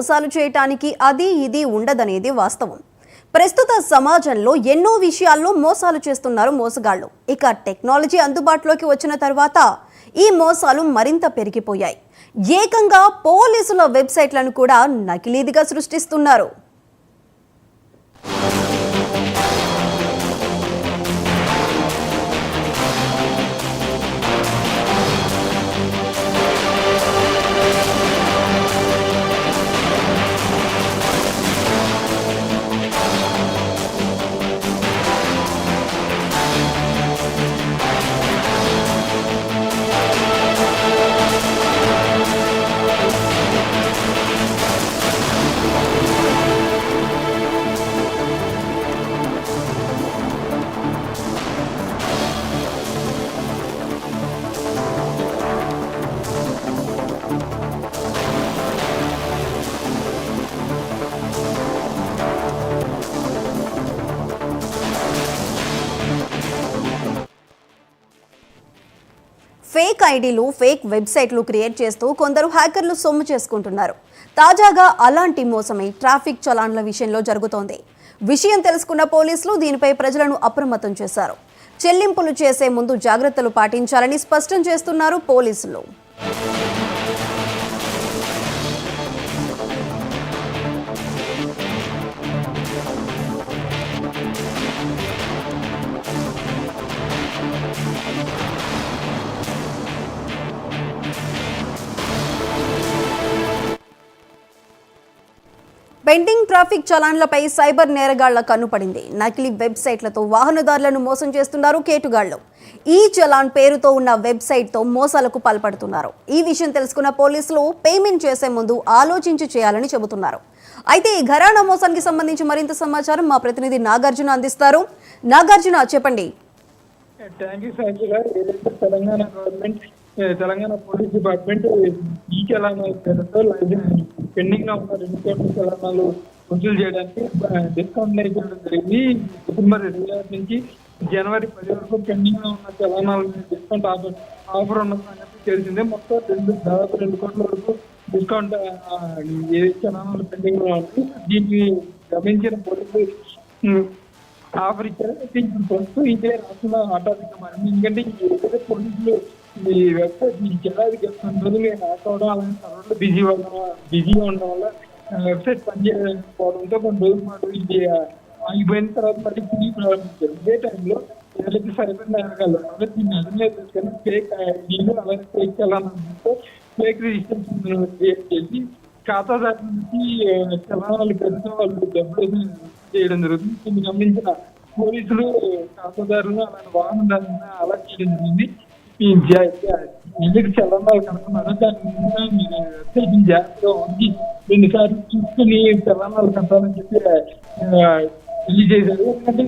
మోసాలు చేయటానికి అది ఇది ఉండదనేది వాస్తవం. ప్రస్తుత సమాజంలో ఎన్నో విషయాల్లో మోసాలు చేస్తున్నారు మోసగాళ్లు. ఇక టెక్నాలజీ అందుబాటులోకి వచ్చిన తర్వాత ఈ మోసాలు మరింత పెరిగిపోయాయి. ఏకంగా పోలీసుల వెబ్సైట్లను కూడా నకిలీదిగా సృష్టిస్తున్నారు. ఫేక్ ఐడీలు, ఫేక్ వెబ్సైట్లు క్రియేట్ చేస్తూ కొందరు హ్యాకర్లు సొమ్ము చేసుకుంటున్నారు. తాజాగా అలాంటి మోసమే ట్రాఫిక్ చలాన్ల విషయంలో జరుగుతోంది. విషయం తెలుసుకున్న పోలీసులు దీనిపై ప్రజలను అప్రమత్తం చేశారు. చెల్లింపులు చేసే ముందు జాగ్రత్తలు పాటించాలని స్పష్టం చేస్తున్నారు పోలీసులు. పెండింగ్ ట్రాఫిక్ చలాన్లపై సైబర్ నేరగాళ్ల కన్నుపడింది. నకిలీ వెబ్సైట్లతో వాహనదారులను మోసం చేస్తున్నారు కేటుగాళ్లు. ఈ చలాన్ పేరుతో ఉన్న వెబ్సైట్తో మోసాలకు పాల్పడుతున్నారు. ఈ విషయం తెలుసుకున్న పోలీసులు పేమెంట్ చేసే ముందు ఆలోచించి చేయాలని చెబుతున్నారు. అయితే ఈ ఘరానా మోసానికి సంబంధించి మరింత సమాచారం మా ప్రతినిధి నాగార్జున అందిస్తారు. నాగార్జున, చెప్పండి. తెలంగాణ పోలీస్ డిపార్ట్మెంట్ ఈ చలానాల పేరుతో పెండింగ్ లో ఉన్న 2 కోట్ల చలానాలు వసూలు చేయడానికి డిస్కౌంట్ చేయడం జరిగింది. డిసెంబర్ 26 నుంచి జనవరి 10 వరకు పెండింగ్ లో ఉన్న చలానాల డిస్కౌంట్ ఆఫర్ ఉన్న సంగతి తెలిసిందే. మొత్తం దాదాపు 2 కోట్ల వరకు డిస్కౌంట్ ఏ చలానాలు పెండింగ్ లో ఉంది. దీన్ని గమనించిన పోలీసులు ఆఫర్ ఇచ్చారు. ఇప్పుడు ప్రస్తుతం ఇదే రాష్ట్రంలో ఆటాధిక మారింది. ఎందుకంటే ఏదైతే పోలీసులు ఈ వెబ్సైట్ జనాది రోజులు హ్యాక్ అవడం, అలాగే సర్వర్లు బిజీగా ఉండడం వల్ల వెబ్సైట్ పనిచేయకపోవడంతో కొన్ని రోజుల పాటు ఇది ఆగిపోయిన తర్వాత మళ్ళీ తిరిగి ప్రారంభించారు. ఇదే టైంలో ఎవరైతే సైబర్ నేరగాళ్ళు దీన్ని అదనంగా తీసుకొని ఫేక్ ఐడీలు అలాగే ఫేక్ చలానాలతో ఫేక్ రిజిస్ట్రేషన్ క్రియేట్ చేసి ఖాతాదారు నుంచి చలానాలు పెడితే వాళ్ళు డబ్బులు చేయడం జరుగుతుంది. దీన్ని గమనించిన పోలీసులు ఖాతాదారులు అలాగే వాహనదారులను అలర్ట్ చేయడం జరిగింది. ఎందుకు చలనాలు కనుక్కున్నారు, దాని జాగ్రత్తగా ఉంది 2 సార్లు చూసుకుని చలనాలు కట్టాలని చెప్పి తెలియజేశారు. ఎందుకంటే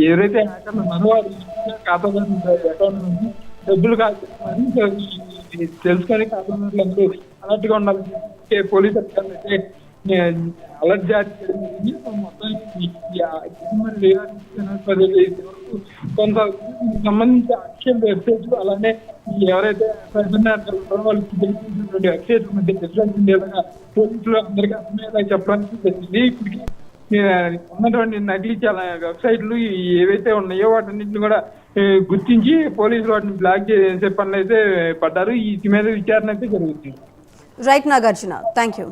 ఎవరైతే హ్యాకర్లు ఉన్నారో వారు ఖాతాదారు అకౌంట్ నుంచి డబ్బులు కాల్చేస్తున్నారు. తెలుసుకొని ఖాతాదారులు అందరూ అలర్ట్ గా ఉండాలని చెప్పి పోలీసు అధికారులు అయితే అలర్ట్ జారీ చేయడం జరిగింది. మొత్తానికి డిసెంబర్ 10 వరకు కొంత సంబంధించి అక్షయ వెబ్సైట్లు అలానే ఎవరైతే సైబర్ నేరగాళ్ళు ఉన్నారో వాళ్ళకి తెలిసినటువంటి వెబ్సైట్ల మధ్య డిఫరెన్స్ ఉండేలాగా పోలీసులు అందరికీ అర్థమయ్యేలా చెప్పడానికి జరిగింది. ఇప్పటికి ఉన్నటువంటి నకిలీ చాలా వెబ్సైట్లు ఏవైతే ఉన్నాయో వాటన్నింటిని కూడా గుర్తించి పోలీసులు వాటిని బ్లాక్ చేసే పనులు అయితే పడ్డారు. వీటి మీద విచారణ అయితే జరుగుతుంది. Right Nagarjuna, thank you.